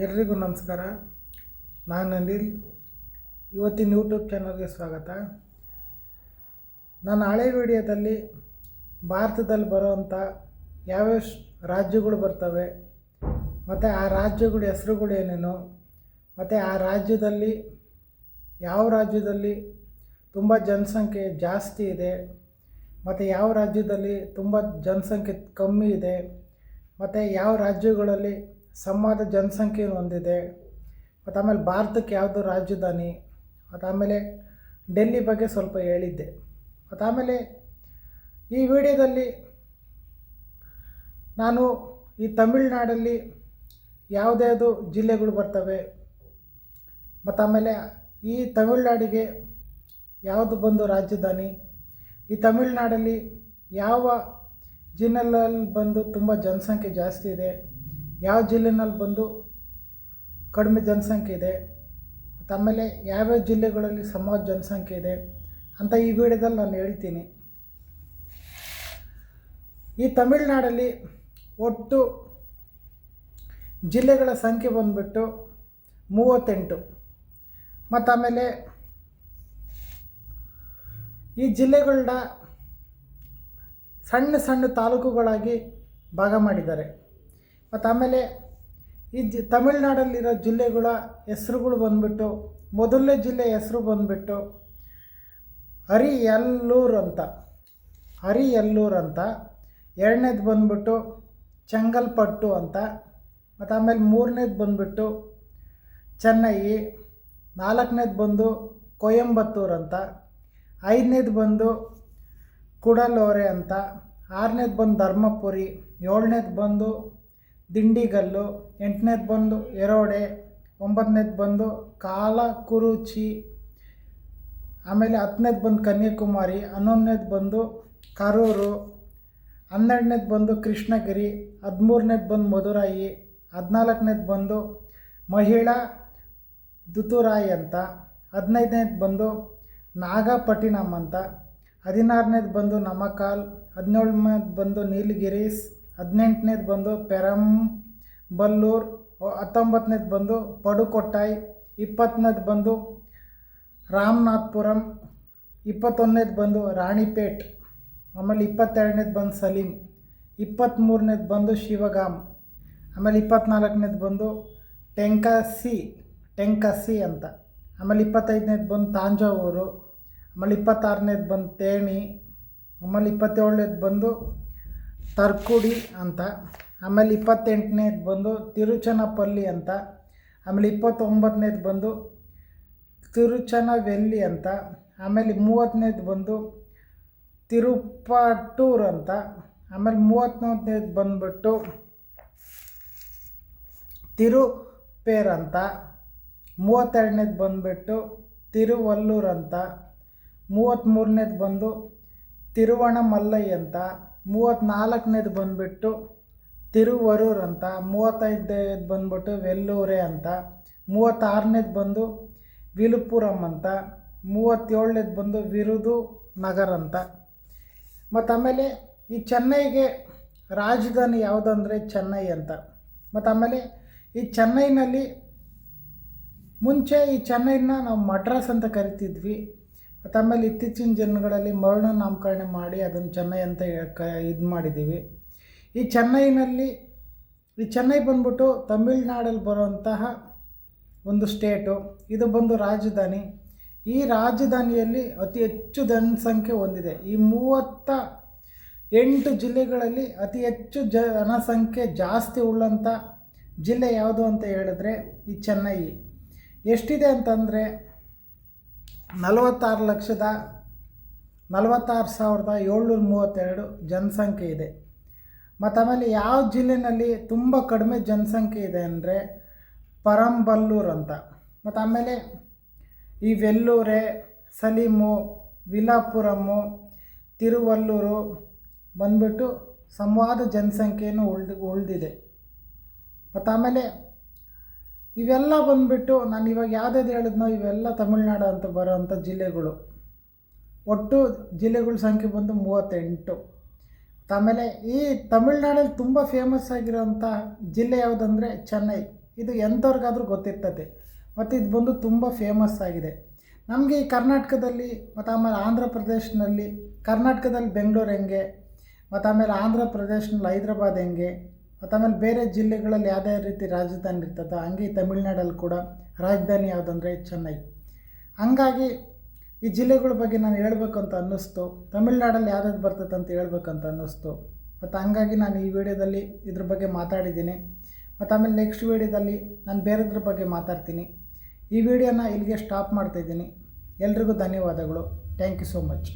ಎಲ್ರಿಗೂ ನಮಸ್ಕಾರ. ನಾನು ಅನಿಲ್. ಇವತ್ತಿನ ಯೂಟ್ಯೂಬ್ ಚಾನಲ್ಗೆ ಸ್ವಾಗತ. ನಾನು ಹಳೆ ವಿಡಿಯೋದಲ್ಲಿ ಭಾರತದಲ್ಲಿ ಬರೋವಂಥ ಯಾವ್ಯಾವ ರಾಜ್ಯಗಳು ಬರ್ತವೆ ಮತ್ತು ಆ ರಾಜ್ಯಗಳ ಹೆಸರುಗಳು ಏನೇನು, ಮತ್ತು ಆ ರಾಜ್ಯದಲ್ಲಿ ಯಾವ ರಾಜ್ಯದಲ್ಲಿ ತುಂಬ ಜನಸಂಖ್ಯೆ ಜಾಸ್ತಿ ಇದೆ ಮತ್ತು ಯಾವ ರಾಜ್ಯದಲ್ಲಿ ತುಂಬ ಜನಸಂಖ್ಯೆ ಕಮ್ಮಿ ಇದೆ, ಮತ್ತು ಯಾವ ರಾಜ್ಯಗಳಲ್ಲಿ ಸಮಾನ ಜನಸಂಖ್ಯೆ ಹೊಂದಿದೆ, ಮತ್ತು ಆಮೇಲೆ ಭಾರತಕ್ಕೆ ಯಾವುದು ರಾಜಧಾನಿ, ಮತ್ತು ಆಮೇಲೆ ಡೆಲ್ಲಿ ಬಗ್ಗೆ ಸ್ವಲ್ಪ ಹೇಳಿದ್ದೆ. ಮತ್ತು ಆಮೇಲೆ ಈ ವಿಡಿಯೋದಲ್ಲಿ ನಾನು ಈ ತಮಿಳುನಾಡಲ್ಲಿ ಯಾವುದ್ಯಾವುದು ಜಿಲ್ಲೆಗಳು ಬರ್ತವೆ, ಮತ್ತು ಆಮೇಲೆ ಈ ತಮಿಳುನಾಡಿಗೆ ಯಾವುದು ಬಂದು ರಾಜಧಾನಿ, ಈ ತಮಿಳುನಾಡಲ್ಲಿ ಯಾವ ಜಿಲ್ಲೆಯಲ್ಲಿ ಬಂದು ತುಂಬ ಜನಸಂಖ್ಯೆ ಜಾಸ್ತಿ ಇದೆ, ಯಾವ ಜಿಲ್ಲೆನಲ್ಲಿ ಬಂದು ಕಡಿಮೆ ಜನಸಂಖ್ಯೆ ಇದೆ, ಮತ್ತು ಆಮೇಲೆ ಯಾವ್ಯಾವ ಜಿಲ್ಲೆಗಳಲ್ಲಿ ಸಮಾನ ಜನಸಂಖ್ಯೆ ಇದೆ ಅಂತ ಈ ವಿಡಿಯೋದಲ್ಲಿ ನಾನು ಹೇಳ್ತೀನಿ. ಈ ತಮಿಳುನಾಡಲ್ಲಿ ಒಟ್ಟು ಜಿಲ್ಲೆಗಳ ಸಂಖ್ಯೆ ಬಂದುಬಿಟ್ಟು 38. ಮತ್ತು ಆಮೇಲೆ ಈ ಜಿಲ್ಲೆಗಳನ್ನ ಸಣ್ಣ ಸಣ್ಣ ತಾಲೂಕುಗಳಾಗಿ ಭಾಗ ಮಾಡಿದ್ದಾರೆ. ಮತ್ತು ಆಮೇಲೆ ಈ ತಮಿಳುನಾಡಲ್ಲಿರೋ ಜಿಲ್ಲೆಗಳ ಹೆಸರುಗಳು ಬಂದುಬಿಟ್ಟು, ಮೊದಲನೇ ಜಿಲ್ಲೆ ಹೆಸರು ಬಂದುಬಿಟ್ಟು ಅರಿಯಲ್ಲೂರು ಅಂತ, ಎರಡನೇದು ಬಂದುಬಿಟ್ಟು ಚೆಂಗಲ್ಪಟ್ಟು ಅಂತ, ಮತ್ತು ಆಮೇಲೆ ಮೂರನೇದು ಬಂದುಬಿಟ್ಟು ಚೆನ್ನೈ, ನಾಲ್ಕನೇದು ಬಂದು ಕೊಯಂಬತ್ತೂರು ಅಂತ, ಐದನೇದು ಬಂದು ಕುಡಲೋರೆ ಅಂತ, ಆರನೇದು ಬಂದು ಧರ್ಮಪುರಿ, ಏಳನೇದು ಬಂದು ದಿಂಡಿಗಲ್ಲು, ಎಂಟನೇದು ಬಂದು ಎರೋಡೆ, ಒಂಬತ್ತನೇದು ಬಂದು ಕಾಲಕುರುಚಿ, ಆಮೇಲೆ ಹತ್ತನೇದು ಬಂದು ಕನ್ಯಾಕುಮಾರಿ, 11ನೇದು ಬಂದು ಕರೂರು, 12ನೇದು ಬಂದು ಕೃಷ್ಣಗಿರಿ, 13ನೇದು ಬಂದು ಮಧುರಾಯಿ, 14ನೇದು ಬಂದು ಮಹಿಳಾ ದುತುರಾಯಿ ಅಂತ, 15ನೇದು ಬಂದು ನಾಗಪಟ್ಟಿನಂ ಅಂತ, 16ನೇದು ಬಂದು ನಮಕಾಲ್, 17ನೇದು ಬಂದು ನೀಲಗಿರೀಸ್, 18ನೇದು ಬಂದು ಪೆರಂಬಲ್ಲೂರ್, 19ನೇದು ಬಂದು ಪಡುಕೊಟ್ಟಾಯ್, 20ನೇದು ಬಂದು ರಾಮನಾಥ್ಪುರಂ, 21ನೇದು ಬಂದು ರಾಣಿಪೇಟ್, ಆಮೇಲೆ 22ನೇದು ಬಂದು ಸಲೀಂ, 23ನೇದು ಬಂದು ಶಿವಗಾಮ್, ಆಮೇಲೆ 24ನೇದು ಬಂದು ಟೆಂಕಸಿ ಅಂತ, ಆಮೇಲೆ 25ನೇದು ಬಂದು ತಾಂಜಾವೂರು, ಆಮೇಲೆ 26ನೇದು ಬಂದು ತೇಣಿ, ಆಮೇಲೆ 27ನೇದು ಬಂದು ತರ್ಕುಡಿ ಅಂತ, ಆಮೇಲೆ 28ನೇದು ಬಂದು ತಿರುಚನಪಲ್ಲಿ ಅಂತ, ಆಮೇಲೆ 29ನೇದು ಬಂದು ತಿರುಚನವೆಲ್ಲಿ ಅಂತ, ಆಮೇಲೆ 30ನೇದು ಬಂದು ತಿರುಪಟೂರ್ ಅಂತ, ಆಮೇಲೆ 31ನೇದು ಬಂದುಬಿಟ್ಟು ತಿರುಪೇರ್ ಅಂತ, 32ನೇದು ಬಂದುಬಿಟ್ಟು ತಿರುವಲ್ಲೂರ್ ಅಂತ, 33ನೇದು ಬಂದು ತಿರುವಣಮಲ್ಲೈ ಅಂತ, 34ನೇದು ಬಂದುಬಿಟ್ಟು ತಿರುವರೂರ್ ಅಂತ, 35ನೇದು ಬಂದುಬಿಟ್ಟು ವೆಲ್ಲೂರೆ ಅಂತ, 36ನೇದು ಬಂದು ವಿಲುಪುರಂ ಅಂತ, 37ನೇದು ಬಂದು ವಿರುದುನಗರ್ ಅಂತ. ಮತ್ತು ಆಮೇಲೆ ಈ ಚೆನ್ನೈಗೆ ರಾಜಧಾನಿ ಯಾವುದಂದರೆ ಚೆನ್ನೈ ಅಂತ. ಮತ್ತು ಆಮೇಲೆ ಈ ಚೆನ್ನೈನಲ್ಲಿ ಮುಂಚೆ ಈ ಚೆನ್ನೈನ ನಾವು ಮಡ್ರಾಸ್ ಅಂತ ಕರಿತಿದ್ವಿ. ಮತ್ತು ಆಮೇಲೆ ಇತ್ತೀಚಿನ ದಿನಗಳಲ್ಲಿ ಮರಣ ನಾಮಕರಣ ಮಾಡಿ ಅದನ್ನು ಚೆನ್ನೈ ಅಂತ ಇದು ಮಾಡಿದ್ದೀವಿ. ಈ ಚೆನ್ನೈ ಬಂದ್ಬಿಟ್ಟು ತಮಿಳ್ನಾಡಲ್ಲಿ ಬರುವಂತಹ ಒಂದು ಸ್ಟೇಟು. ಇದು ಬಂದು ರಾಜಧಾನಿ. ಈ ರಾಜಧಾನಿಯಲ್ಲಿ ಅತಿ ಹೆಚ್ಚು ಜನಸಂಖ್ಯೆ ಹೊಂದಿದೆ. ಈ 38 ಜಿಲ್ಲೆಗಳಲ್ಲಿ ಅತಿ ಹೆಚ್ಚು ಜನಸಂಖ್ಯೆ ಜಾಸ್ತಿ ಉಳ್ಳಂಥ ಜಿಲ್ಲೆ ಯಾವುದು ಅಂತ ಹೇಳಿದ್ರೆ ಈ ಚೆನ್ನೈ. ಎಷ್ಟಿದೆ ಅಂತಂದರೆ 46,46,732 ಜನಸಂಖ್ಯೆ ಇದೆ. ಮತ್ತು ಆಮೇಲೆ ಯಾವ ಜಿಲ್ಲೆಯಲ್ಲಿ ತುಂಬ ಕಡಿಮೆ ಜನಸಂಖ್ಯೆ ಇದೆ ಅಂದರೆ ಪರಂಬಲ್ಲೂರ್ ಅಂತ. ಮತ್ತು ಆಮೇಲೆ ಈ ವೆಲ್ಲೂರೆ, ಸಲೀಮು, ವಿಲಾಪುರಮ್ಮು, ತಿರುವಲ್ಲೂರು ಬಂದ್ಬಿಟ್ಟು ಸಂವಾದ ಜನಸಂಖ್ಯೆಯನ್ನು ಉಳಿದಿದೆ. ಮತ್ತು ಆಮೇಲೆ ಇವೆಲ್ಲ ಬಂದುಬಿಟ್ಟು ನಾನು ಇವಾಗ ಯಾವುದ್ಯಾವ್ದು ಹೇಳಿದ್ನೋ ಇವೆಲ್ಲ ತಮಿಳ್ನಾಡು ಅಂತ ಬರೋವಂಥ ಜಿಲ್ಲೆಗಳು. ಒಟ್ಟು ಜಿಲ್ಲೆಗಳ ಸಂಖ್ಯೆ ಬಂದು 38. ಆಮೇಲೆ ಈ ತಮಿಳ್ನಾಡಲ್ಲಿ ತುಂಬ ಫೇಮಸ್ ಆಗಿರೋಂಥ ಜಿಲ್ಲೆ ಯಾವುದಂದರೆ ಚೆನ್ನೈ. ಇದು ಎಂಥವ್ರಿಗಾದ್ರೂ ಗೊತ್ತಿರ್ತದೆ ಮತ್ತು ಇದು ಬಂದು ತುಂಬ ಫೇಮಸ್ ಆಗಿದೆ. ನಮಗೆ ಈ ಕರ್ನಾಟಕದಲ್ಲಿ ಮತ್ತು ಆಮೇಲೆ ಆಂಧ್ರ ಪ್ರದೇಶನಲ್ಲಿ, ಕರ್ನಾಟಕದಲ್ಲಿ ಬೆಂಗಳೂರು ಹೆಂಗೆ, ಮತ್ತು ಆಮೇಲೆ ಆಂಧ್ರ ಪ್ರದೇಶನಲ್ಲಿ ಹೈದ್ರಾಬಾದ್ ಹೆಂಗೆ, ಮತ್ತು ಆಮೇಲೆ ಬೇರೆ ಜಿಲ್ಲೆಗಳಲ್ಲಿ ಯಾವುದೇ ರೀತಿ ರಾಜಧಾನಿ ಇರ್ತದೆ, ಹಂಗೆ ತಮಿಳ್ನಾಡಲ್ಲಿ ಕೂಡ ರಾಜಧಾನಿ ಯಾವುದಂದರೆ ಚೆನ್ನೈ. ಹಂಗಾಗಿ ಈ ಜಿಲ್ಲೆಗಳ ಬಗ್ಗೆ ನಾನು ಹೇಳಬೇಕು ಅಂತ ಅನ್ನಿಸ್ತು. ತಮಿಳ್ನಾಡಲ್ಲಿ ಯಾವ್ದು ಬರ್ತದೆ ಅಂತ ಹೇಳ್ಬೇಕಂತ ಅನ್ನಿಸ್ತು. ಮತ್ತು ಹಂಗಾಗಿ ನಾನು ಈ ವಿಡಿಯೋದಲ್ಲಿ ಇದ್ರ ಬಗ್ಗೆ ಮಾತಾಡಿದ್ದೀನಿ. ಮತ್ತು ಆಮೇಲೆ ನೆಕ್ಸ್ಟ್ ವಿಡಿಯೋದಲ್ಲಿ ನಾನು ಬೇರೆದ್ರ ಬಗ್ಗೆ ಮಾತಾಡ್ತೀನಿ. ಈ ವಿಡಿಯೋನ ಇಲ್ಲಿಗೆ ಸ್ಟಾಪ್ ಮಾಡ್ತಾಯಿದ್ದೀನಿ. ಎಲ್ರಿಗೂ ಧನ್ಯವಾದಗಳು. Thank you so much.